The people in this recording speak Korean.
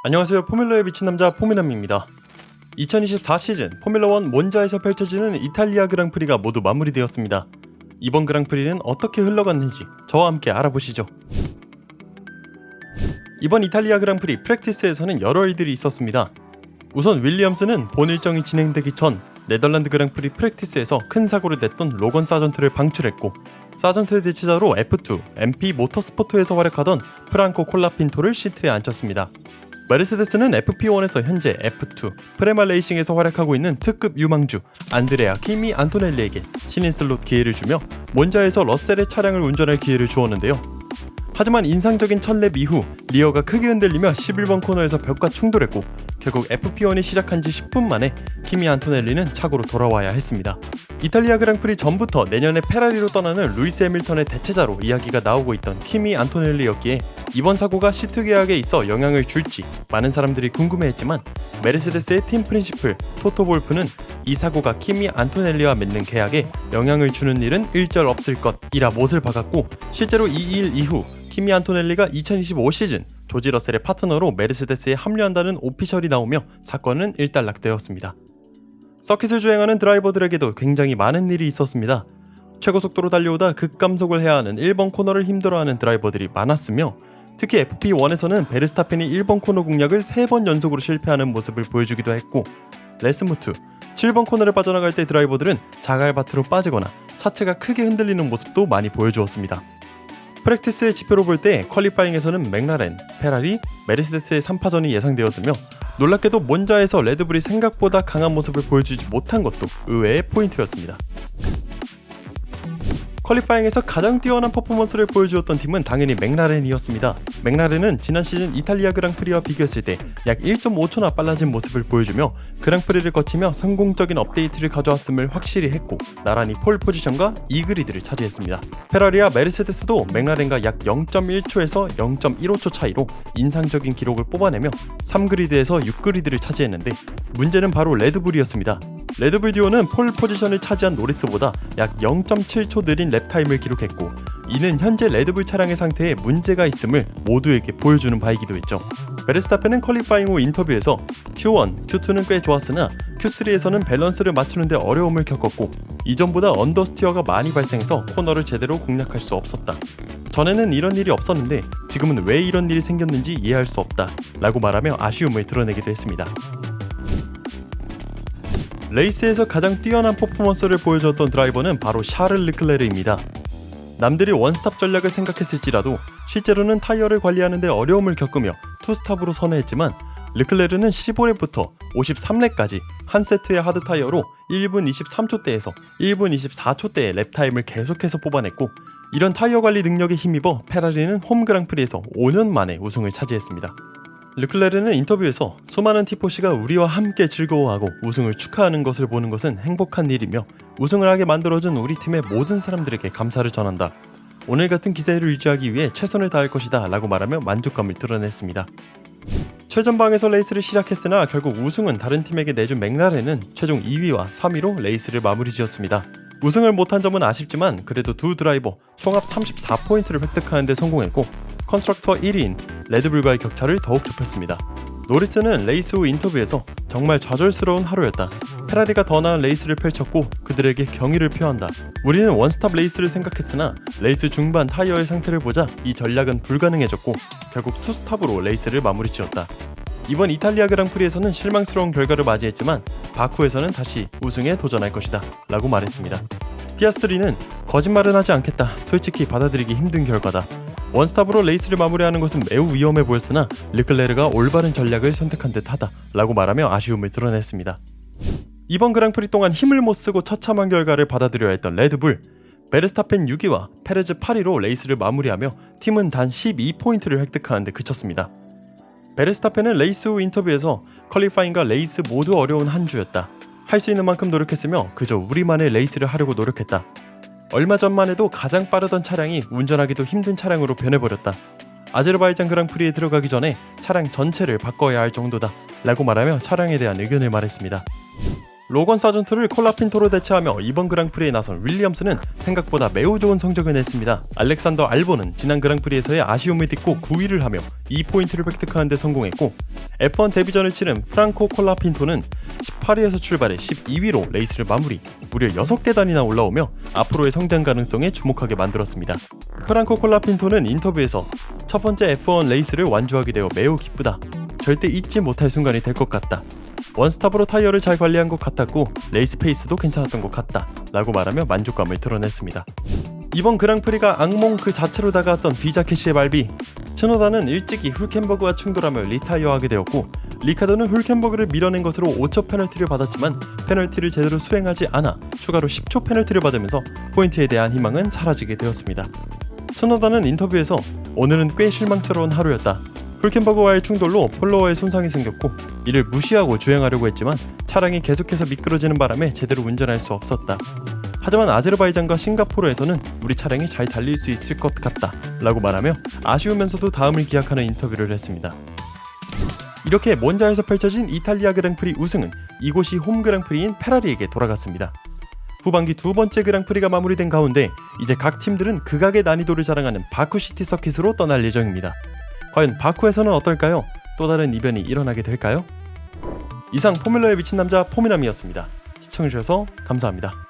안녕하세요. 포뮬러에 미친 남자 포미남입니다. 2024 시즌 포뮬러1 몬자에서 펼쳐지는 이탈리아 그랑프리가 모두 마무리되었습니다. 이번 그랑프리는 어떻게 흘러갔는지 저와 함께 알아보시죠. 이번 이탈리아 그랑프리 프랙티스에서는 여러 일들이 있었습니다. 우선 윌리엄스는 본 일정이 진행되기 전 네덜란드 그랑프리 프랙티스에서 큰 사고를 냈던 로건 사전트를 방출했고, 사전트 대체자로 F2, MP 모터스포트에서 활약하던 프랑코 콜라핀토를 시트에 앉혔습니다. 메르세데스는 FP1에서 현재 F2, 프레마 레이싱에서 활약하고 있는 특급 유망주 안드레아 키미 안토넬리에게 신인 슬롯 기회를 주며 몬자에서 러셀의 차량을 운전할 기회를 주었는데요. 하지만 인상적인 첫 랩 이후 리어가 크게 흔들리며 11번 코너에서 벽과 충돌했고, 결국 FP1이 시작한 지 10분 만에 키미 안토넬리는 차고로 돌아와야 했습니다. 이탈리아 그랑프리 전부터 내년에 페라리로 떠나는 루이스 해밀턴의 대체자로 이야기가 나오고 있던 키미 안토넬리였기에 이번 사고가 시트 계약에 있어 영향을 줄지 많은 사람들이 궁금해했지만, 메르세데스의 팀 프린시플 토토 볼프는 이 사고가 키미 안토넬리와 맺는 계약에 영향을 주는 일은 일절 없을 것이라 못을 박았고, 실제로 이 일 이후 키미 안토넬리가 2025 시즌 조지 러셀의 파트너로 메르세데스에 합류한다는 오피셜이 나오며 사건은 일단락되었습니다. 서킷을 주행하는 드라이버들에게도 굉장히 많은 일이 있었습니다. 최고속도로 달려오다 급감속을 해야 하는 1번 코너를 힘들어하는 드라이버들이 많았으며, 특히 FP1에서는 베르스타펜이 1번 코너 공략을 3번 연속으로 실패하는 모습을 보여주기도 했고, 레스무트 7번 코너를 빠져나갈 때 드라이버들은 자갈밭으로 빠지거나 차체가 크게 흔들리는 모습도 많이 보여주었습니다. 프랙티스의 지표로 볼 때 퀄리파잉에서는 맥라렌, 페라리, 메르세데스의 3파전이 예상되었으며, 놀랍게도 몬자에서 레드불이 생각보다 강한 모습을 보여주지 못한 것도 의외의 포인트였습니다. 퀄리파잉에서 가장 뛰어난 퍼포먼스를 보여주었던 팀은 당연히 맥라렌이었습니다. 맥라렌은 지난 시즌 이탈리아 그랑프리와 비교했을 때 약 1.5초나 빨라진 모습을 보여주며 그랑프리를 거치며 성공적인 업데이트를 가져왔음을 확실히 했고, 나란히 폴 포지션과 2그리드를 차지했습니다. 페라리와 메르세데스도 맥라렌과 약 0.1초에서 0.15초 차이로 인상적인 기록을 뽑아내며 3그리드에서 6그리드를 차지했는데, 문제는 바로 레드불이었습니다. 레드불 듀오는 폴 포지션을 차지한 노리스보다 약 0.7초 느린 랩타임을 기록했고, 이는 현재 레드불 차량의 상태에 문제가 있음을 모두에게 보여주는 바이기도 했죠. 베르스타펜은 퀄리파잉 후 인터뷰에서 Q1, Q2는 꽤 좋았으나 Q3에서는 밸런스를 맞추는데 어려움을 겪었고, 이전보다 언더스티어가 많이 발생해서 코너를 제대로 공략할 수 없었다. 전에는 이런 일이 없었는데 지금은 왜 이런 일이 생겼는지 이해할 수 없다 라고 말하며 아쉬움을 드러내기도 했습니다. 레이스에서 가장 뛰어난 퍼포먼스를 보여줬던 드라이버는 바로 샤를 르클레르입니다. 남들이 원스탑 전략을 생각했을지라도 실제로는 타이어를 관리하는 데 어려움을 겪으며 투스탑으로 선회했지만, 르클레르는 15렙부터 53렙까지 한 세트의 하드 타이어로 1분 23초대에서 1분 24초대의 랩타임을 계속해서 뽑아냈고, 이런 타이어 관리 능력에 힘입어 페라리는 홈 그랑프리에서 5년 만에 우승을 차지했습니다. 르클레르는 인터뷰에서 수많은 티포시가 우리와 함께 즐거워하고 우승을 축하하는 것을 보는 것은 행복한 일이며, 우승을 하게 만들어준 우리 팀의 모든 사람들에게 감사를 전한다. 오늘 같은 기세를 유지하기 위해 최선을 다할 것이다 라고 말하며 만족감을 드러냈습니다. 최전방에서 레이스를 시작했으나 결국 우승은 다른 팀에게 내준 맥라렌은 최종 2위와 3위로 레이스를 마무리 지었습니다. 우승을 못한 점은 아쉽지만 그래도 두 드라이버 총합 34포인트를 획득하는 데 성공했고, 컨스트럭터 1위인 레드불과의 격차를 더욱 좁혔습니다. 노리스는 레이스 후 인터뷰에서 정말 좌절스러운 하루였다. 페라리가 더 나은 레이스를 펼쳤고 그들에게 경의를 표한다. 우리는 원스탑 레이스를 생각했으나 레이스 중반 타이어의 상태를 보자 이 전략은 불가능해졌고 결국 투스탑으로 레이스를 마무리 지었다. 이번 이탈리아 그랑프리에서는 실망스러운 결과를 맞이했지만 바쿠에서는 다시 우승에 도전할 것이다 라고 말했습니다. 피아스트리는 거짓말은 하지 않겠다. 솔직히 받아들이기 힘든 결과다. 원스탑으로 레이스를 마무리하는 것은 매우 위험해 보였으나 르클레르가 올바른 전략을 선택한 듯하다 라고 말하며 아쉬움을 드러냈습니다. 이번 그랑프리 동안 힘을 못 쓰고 처참한 결과를 받아들여야 했던 레드불, 베르스타펜 6위와 페레즈 8위로 레이스를 마무리하며 팀은 단 12포인트를 획득하는 데 그쳤습니다. 베르스타펜은 레이스 후 인터뷰에서 퀄리파잉과 레이스 모두 어려운 한 주였다. 할 수 있는 만큼 노력했으며 그저 우리만의 레이스를 하려고 노력했다. 얼마 전만 해도 가장 빠르던 차량이 운전하기도 힘든 차량으로 변해버렸다. 아제르바이잔 그랑프리에 들어가기 전에 차량 전체를 바꿔야 할 정도다 라고 말하며 차량에 대한 의견을 말했습니다. 로건 사전트를 콜라핀토로 대체하며 이번 그랑프리에 나선 윌리엄스는 생각보다 매우 좋은 성적을 냈습니다. 알렉산더 알본은 지난 그랑프리에서의 아쉬움을 딛고 9위를 하며 2포인트를 획득하는 데 성공했고, F1 데뷔전을 치른 프랑코 콜라핀토는 18위에서 출발해 12위로 레이스를 마무리, 무려 6계단이나 올라오며 앞으로의 성장 가능성에 주목하게 만들었습니다. 프랑코 콜라핀토는 인터뷰에서 첫 번째 F1 레이스를 완주하게 되어 매우 기쁘다. 절대 잊지 못할 순간이 될 것 같다. 원스탑으로 타이어를 잘 관리한 것 같았고 레이스 페이스도 괜찮았던 것 같다 라고 말하며 만족감을 드러냈습니다. 이번 그랑프리가 악몽 그 자체로 다가왔던 비자켓시의 발비, 츠노다는 일찍이 훌켄버그와 충돌하며 리타이어하게 되었고, 리카르도는 훌켄버그를 밀어낸 것으로 5초 페널티를 받았지만 페널티를 제대로 수행하지 않아 추가로 10초 페널티를 받으면서 포인트에 대한 희망은 사라지게 되었습니다. 츠노다는 인터뷰에서 오늘은 꽤 실망스러운 하루였다. 훌켄버그와의 충돌로 폴로어에 손상이 생겼고 이를 무시하고 주행하려고 했지만 차량이 계속해서 미끄러지는 바람에 제대로 운전할 수 없었다. 하지만 아제르바이잔과 싱가포르에서는 우리 차량이 잘 달릴 수 있을 것 같다 라고 말하며 아쉬우면서도 다음을 기약하는 인터뷰를 했습니다. 이렇게 몬자에서 펼쳐진 이탈리아 그랑프리 우승은 이곳이 홈 그랑프리인 페라리에게 돌아갔습니다. 후반기 두 번째 그랑프리가 마무리된 가운데 이제 각 팀들은 극악의 난이도를 자랑하는 바쿠시티 서킷으로 떠날 예정입니다. 과연 바쿠에서는 어떨까요? 또 다른 이변이 일어나게 될까요? 이상 포뮬러에 미친 남자 포미남이었습니다. 시청해주셔서 감사합니다.